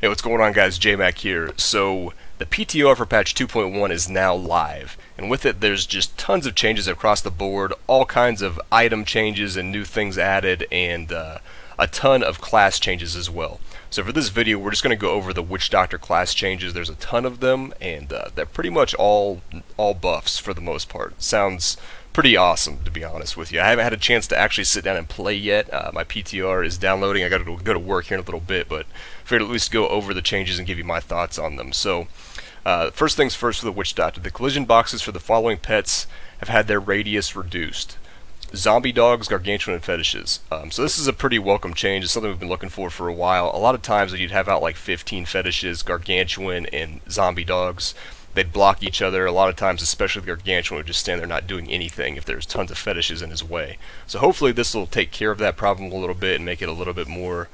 Hey, what's going on, guys? J-Mac here. So, the PTR for patch 2.1 is now live, and with it there's just tons of changes across the board, all kinds of item changes and new things added, and a ton of class changes as well. So for this video, we're just going to go over the Witch Doctor class changes. There's a ton of them, and they're pretty much all buffs for the most part. Sounds pretty awesome, to be honest with you. I haven't had a chance to actually sit down and play yet. My PTR is downloading. I got to go to work here in a little bit, but I figured at least go over the changes and give you my thoughts on them. So, first things first for the Witch Doctor. The collision boxes for the following pets have had their radius reduced: zombie dogs, gargantuan, and fetishes. So this is a pretty welcome change. It's something we've been looking for a while. A lot of times when you'd have out like 15 fetishes, gargantuan, and zombie dogs, they'd block each other. A lot of times, especially the gargantuan, would just stand there not doing anything if there's tons of fetishes in his way. So hopefully this will take care of that problem a little bit and make it a little bit more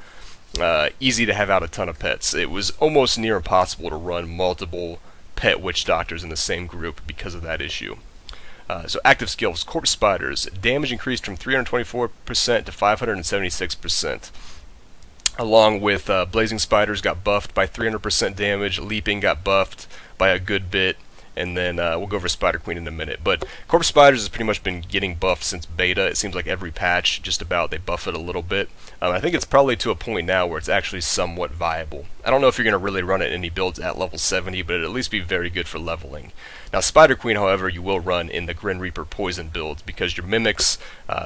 easy to have out a ton of pets. It was almost near impossible to run multiple pet witch doctors in the same group because of that issue. So active skills: corpse spiders, damage increased from 324% to 576%. Along with blazing spiders got buffed by 300% damage, leaping got buffed by a good bit, and then we'll go over Spider Queen in a minute. But corpse spiders has pretty much been getting buffed since beta. It seems like every patch, just about, they buff it a little bit. I think it's probably to a point now where it's actually somewhat viable. I don't know if you're going to really run it in any builds at level 70, but it'll at least be very good for leveling. Now Spider Queen, however, you will run in the Grim Reaper poison builds, because your mimics,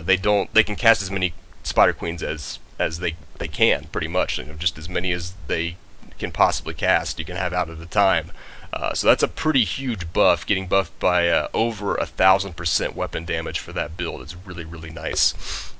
they can cast as many Spider Queens as they can, pretty much. You know, just as many as they can possibly cast, you can have out at a time. So that's a pretty huge buff. Getting buffed by over 1,000% weapon damage for that build is really, really nice.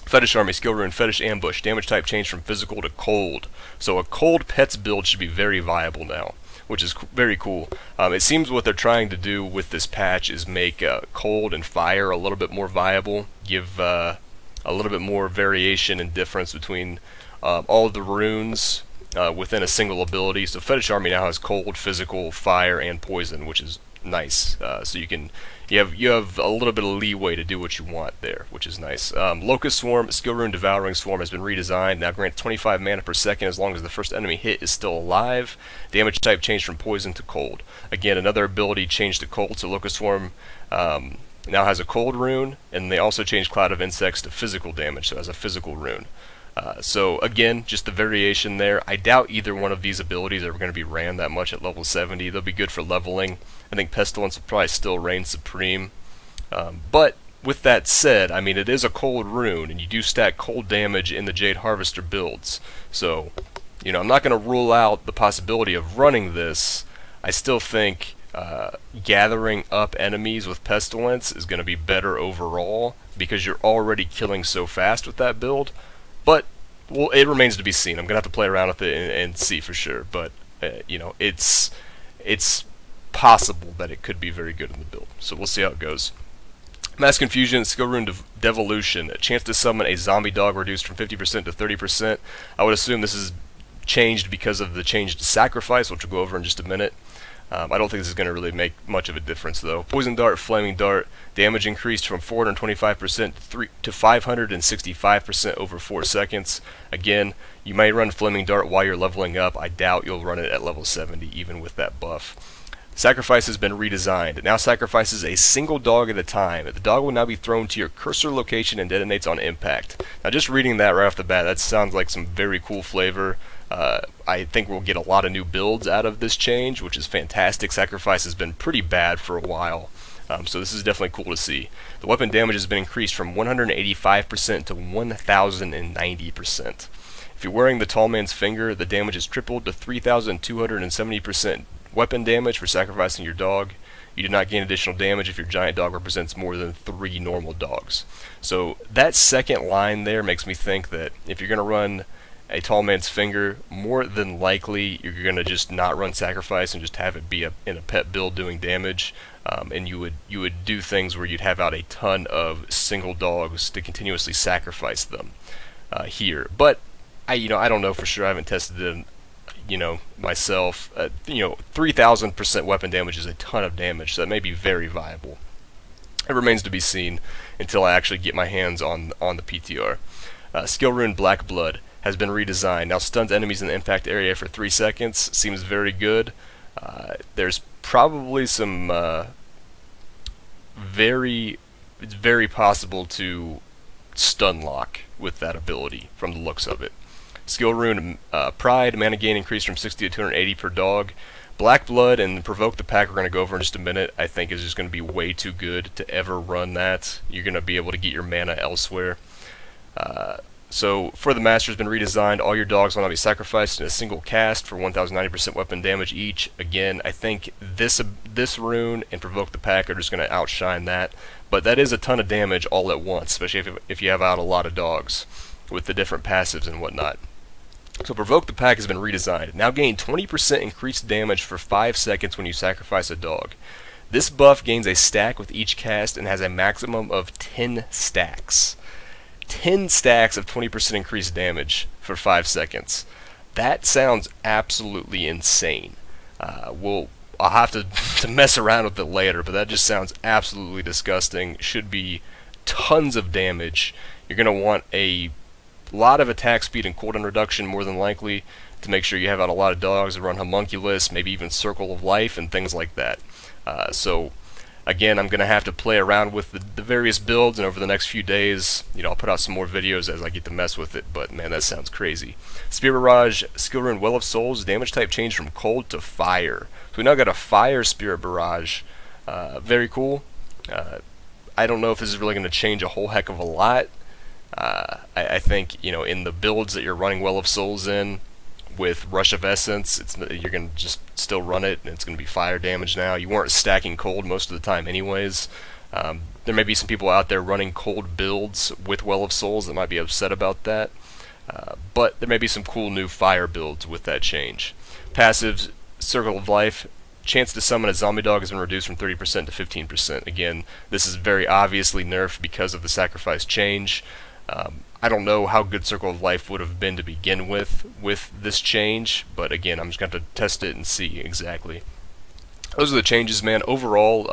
Fetish Army, Skill Rune, Fetish Ambush. Damage type changed from physical to cold. So a cold pets build should be very viable now, which is very cool. It seems what they're trying to do with this patch is make cold and fire a little bit more viable, give a little bit more variation and difference between all of the runes within a single ability. So Fetish Army now has cold, physical, fire, and poison, which is nice. So you have a little bit of leeway to do what you want there, which is nice. Locust Swarm, Skill Rune Devouring Swarm has been redesigned. Now grants 25 mana per second as long as the first enemy hit is still alive. Damage type changed from poison to cold. Again, another ability changed to cold. So Locust Swarm now has a cold rune, and they also changed Cloud of Insects to physical damage, so it has a physical rune. So again, just the variation there. I doubt either one of these abilities are going to be ran that much at level 70. They'll be good for leveling. I think Pestilence will probably still reign supreme. But with that said, I mean, it is a cold rune, and you do stack cold damage in the Jade Harvester builds. So, you know, I'm not going to rule out the possibility of running this. I still think gathering up enemies with Pestilence is going to be better overall, because you're already killing so fast with that build. But, well, it remains to be seen. I'm going to have to play around with it and see for sure. But, you know, it's possible that it could be very good in the build. So we'll see how it goes. Mass Confusion, Skill Rune Devolution. A chance to summon a zombie dog reduced from 50% to 30%. I would assume this is changed because of the change to Sacrifice, which we'll go over in just a minute. I don't think this is going to really make much of a difference, though. Poison Dart, Flaming Dart. Damage increased from 425% to 565% over 4 seconds. Again, you may run Flaming Dart while you're leveling up. I doubt you'll run it at level 70, even with that buff. Sacrifice has been redesigned. It now sacrifices a single dog at a time. The dog will now be thrown to your cursor location and detonates on impact. Now, just reading that right off the bat, that sounds like some very cool flavor. I think we'll get a lot of new builds out of this change, which is fantastic. Sacrifice has been pretty bad for a while, so this is definitely cool to see. The weapon damage has been increased from 185% to 1090%. If you're wearing the Tall Man's Finger, the damage is tripled to 3270% weapon damage for sacrificing your dog. You do not gain additional damage if your giant dog represents more than 3 normal dogs. So that second line there makes me think that if you're going to run a Tall Man's Finger, more than likely you're going to just not run Sacrifice and just have it be in a pet build doing damage, and you would do things where you'd have out a ton of single dogs to continuously sacrifice them here. But I don't know for sure. I haven't tested it, myself. 3,000% weapon damage is a ton of damage, so that may be very viable. It remains to be seen until I actually get my hands on the PTR. Skill Rune Black Blood. has been redesigned. Now stuns enemies in the impact area for 3 seconds. Seems very good. There's probably some it's very possible to stun lock with that ability from the looks of it. Skill rune Pride, mana gain increased from 60 to 280 per dog. Black Blood and Provoke the Pack we're going to go over in just a minute. I think is just going to be way too good to ever run that. You're going to be able to get your mana elsewhere. So for the Master has been redesigned. All your dogs will not be sacrificed in a single cast for 1090% weapon damage each. Again, I think this rune and Provoke the Pack are just going to outshine that. But that is a ton of damage all at once, especially if you have out a lot of dogs with the different passives and whatnot. So Provoke the Pack has been redesigned. Now gain 20% increased damage for 5 seconds when you sacrifice a dog. This buff gains a stack with each cast and has a maximum of 10 stacks. 10 stacks of 20% increased damage for 5 seconds. That sounds absolutely insane. I'll have to mess around with it later, but that just sounds absolutely disgusting. Should be tons of damage. You're going to want a lot of attack speed and cooldown reduction more than likely to make sure you have out a lot of dogs that run Homunculus, maybe even Circle of Life and things like that. So again, I'm going to have to play around with the various builds, and over the next few days, I'll put out some more videos as I get to mess with it, but man, that sounds crazy. Spirit Barrage, Skill Rune Well of Souls, damage type changed from cold to fire. So we now got a fire Spirit Barrage. Very cool. I don't know if this is really going to change a whole heck of a lot. I think, in the builds that you're running Well of Souls in, with Rush of Essence, you're going to just still run it, and it's going to be fire damage now. You weren't stacking cold most of the time anyways. There may be some people out there running cold builds with Well of Souls that might be upset about that, but there may be some cool new fire builds with that change. Passives, Circle of Life, chance to summon a zombie dog has been reduced from 30% to 15%. Again, this is very obviously nerfed because of the sacrifice change. I don't know how good Circle of Life would have been to begin with this change, but again, I'm just going to test it and see exactly. Those are the changes, man. Overall,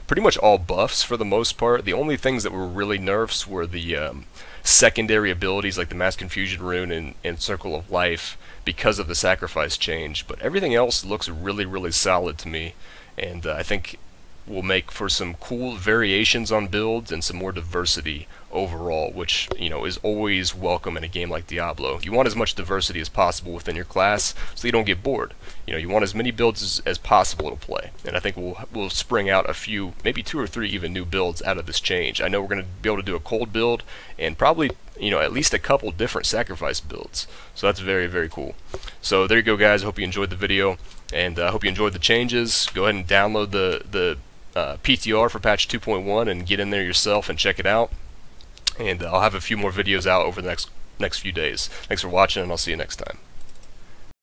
pretty much all buffs for the most part. The only things that were really nerfs were the secondary abilities like the Mass Confusion Rune and Circle of Life because of the sacrifice change, but everything else looks really, really solid to me, and I think will make for some cool variations on builds and some more diversity overall, which is always welcome in a game like Diablo. You want as much diversity as possible within your class so you don't get bored. You want as many builds as possible to play, and I think we'll spring out a few, maybe 2 or 3 even new builds out of this change. I know we're going to be able to do a cold build and probably at least a couple different sacrifice builds, so that's very, very cool. So there you go, guys. I hope you enjoyed the video, and I hope you enjoyed the changes. Go ahead and download the PTR for patch 2.1 and get in there yourself and check it out. And I'll have a few more videos out over the next few days. Thanks for watching, and I'll see you next time.